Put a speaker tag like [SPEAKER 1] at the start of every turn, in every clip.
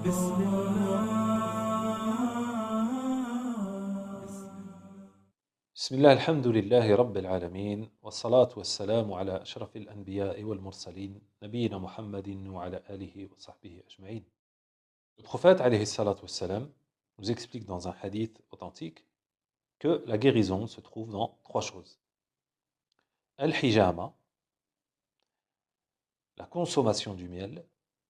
[SPEAKER 1] بسم
[SPEAKER 2] بسم الله الحمد لله رب العالمين والصلاة والسلام على أشرف الأنبياء والمرسلين نبينا محمد وعلى آله وصحبه أجمعين. Le prophète alayhi salatu wassalam nous explique dans un hadith authentique que la guérison se trouve dans trois choses. Al-hijama, la consommation du miel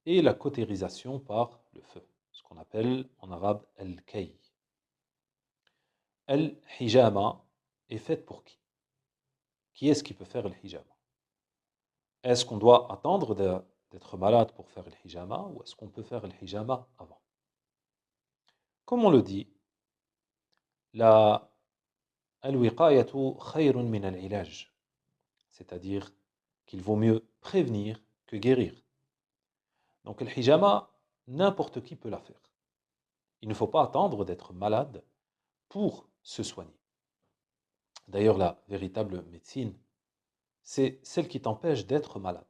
[SPEAKER 2] et la cautérisation par le feu, ce qu'on appelle en arabe al-kay. Al-hijama est faite pour qui? Qui est-ce qui peut faire al-hijama? Est-ce qu'on doit attendre d'être malade pour faire le hijama ou est-ce qu'on peut faire le hijama avant? Comme on le dit, la al-wiqayatu khayrun min al-ilaj, c'est-à-dire qu'il vaut mieux prévenir que guérir. Donc le hijama, n'importe qui peut la faire. Il ne faut pas attendre d'être malade pour se soigner. D'ailleurs, la véritable médecine, c'est celle qui t'empêche d'être malade.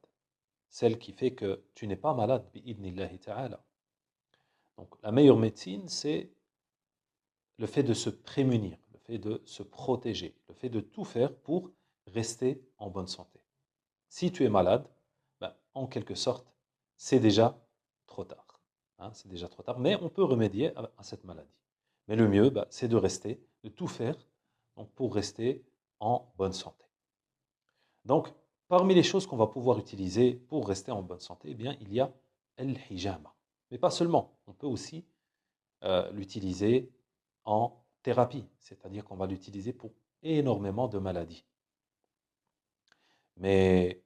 [SPEAKER 2] Celle qui fait que tu n'es pas malade, bi'idnillahi ta'ala. Donc la meilleure médecine, c'est le fait de se prémunir, le fait de se protéger, le fait de tout faire pour rester en bonne santé. Si tu es malade, ben, en quelque sorte, c'est déjà trop tard. Hein, c'est déjà trop tard, mais on peut remédier à cette maladie. Mais le mieux, ben, c'est de rester, de tout faire donc, pour rester en bonne santé. Donc, parmi les choses qu'on va pouvoir utiliser pour rester en bonne santé, eh bien, il y a el-hijama. Mais pas seulement, on peut aussi l'utiliser en thérapie, c'est-à-dire qu'on va l'utiliser pour énormément de maladies. Mais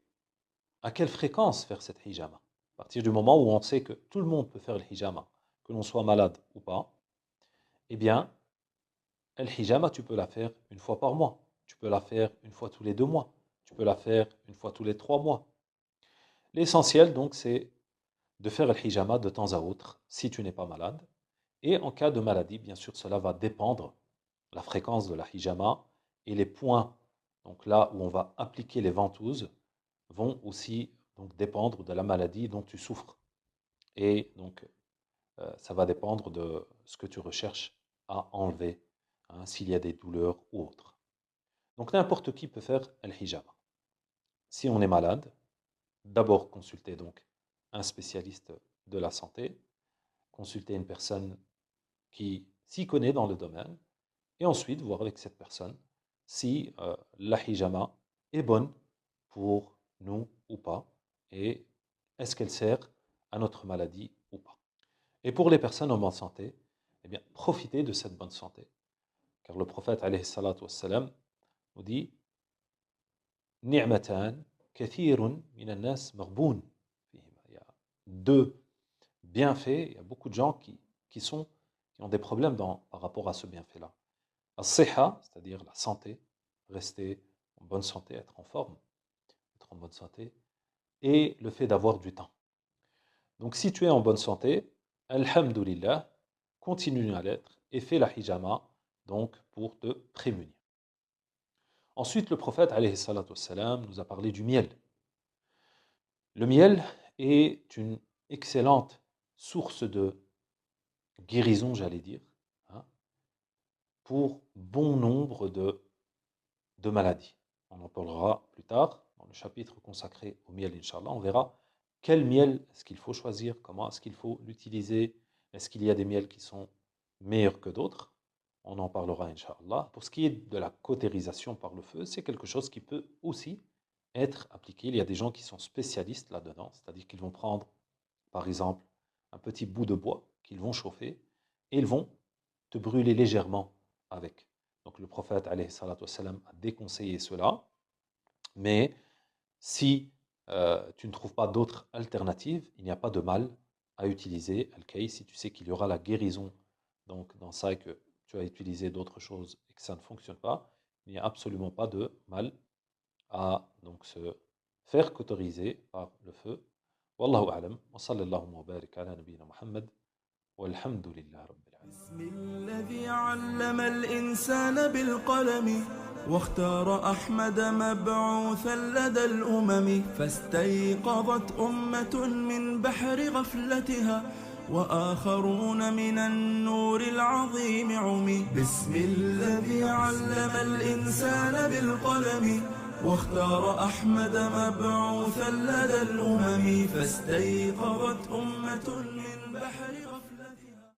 [SPEAKER 2] à quelle fréquence faire cette hijama? À partir du moment où on sait que tout le monde peut faire le hijama, que l'on soit malade ou pas, eh bien, le hijama, tu peux la faire une fois par mois, tu peux la faire une fois tous les 2 mois, tu peux la faire une fois tous les 3 mois. L'essentiel, donc, c'est de faire le hijama de temps à autre, si tu n'es pas malade. Et en cas de maladie, bien sûr, cela va dépendre la fréquence de la hijama et les points, donc là où on va appliquer les ventouses, vont aussi donc dépendre de la maladie dont tu souffres. Et donc, ça va dépendre de ce que tu recherches à enlever, hein, s'il y a des douleurs ou autres. Donc, n'importe qui peut faire al-hijama. Si on est malade, d'abord consulter donc un spécialiste de la santé, consulter une personne qui s'y connaît dans le domaine, et ensuite voir avec cette personne si la hijama est bonne pour nous ou pas, et est-ce qu'elle sert à notre maladie ou pas. Et pour les personnes en bonne santé, eh bien, profitez de cette bonne santé. Car le prophète alayhi salatu wassalam nous dit Ni'matan kathirun minan nas maghboun fihima. Il y a deux bienfaits, il y a beaucoup de gens qui ont des problèmes par rapport à ce bienfait-là. As-siha, c'est-à-dire la santé, rester en bonne santé, être en forme, être en bonne santé, et le fait d'avoir du temps. Donc si tu es en bonne santé, alhamdulillah, continue à l'être et fais la hijama donc pour te prémunir. Ensuite, le prophète alayhi salatu wassalam, nous a parlé du miel. Le miel est une excellente source de guérison, j'allais dire, hein, pour bon nombre de maladies. On en parlera plus tard dans le chapitre consacré au miel, Inch'Allah. On verra quel miel est-ce qu'il faut choisir, comment est-ce qu'il faut l'utiliser, est-ce qu'il y a des miels qui sont meilleurs que d'autres. On en parlera, Inch'Allah. Pour ce qui est de la cautérisation par le feu, c'est quelque chose qui peut aussi être appliqué. Il y a des gens qui sont spécialistes là-dedans, c'est-à-dire qu'ils vont prendre, par exemple, un petit bout de bois qu'ils vont chauffer et ils vont te brûler légèrement avec. Donc le prophète alayhi salatu wassalam, a déconseillé cela, mais si tu ne trouves pas d'autres alternatives, il n'y a pas de mal à utiliser al-kay si tu sais qu'il y aura la guérison donc dans ça et que tu as utilisé d'autres choses et que ça ne fonctionne pas, il n'y a absolument pas de mal à donc se faire cauteriser par le feu. Wallahu a'lam, wa sallallahu wa barik ala nabiyyina Muhammad, walhamdulillah rabbil alamin.
[SPEAKER 1] بسم الذي علم الإنسان بالقلم واختار أحمد مبعوثا لدى الأمم فاستيقظت أمة من بحر غفلتها وآخرون من النور العظيم عمي. بسم الذي علم الإنسان بالقلم واختار أحمد مبعوثا لدى الأمم، فاستيقظت أمة من بحر غفلتها.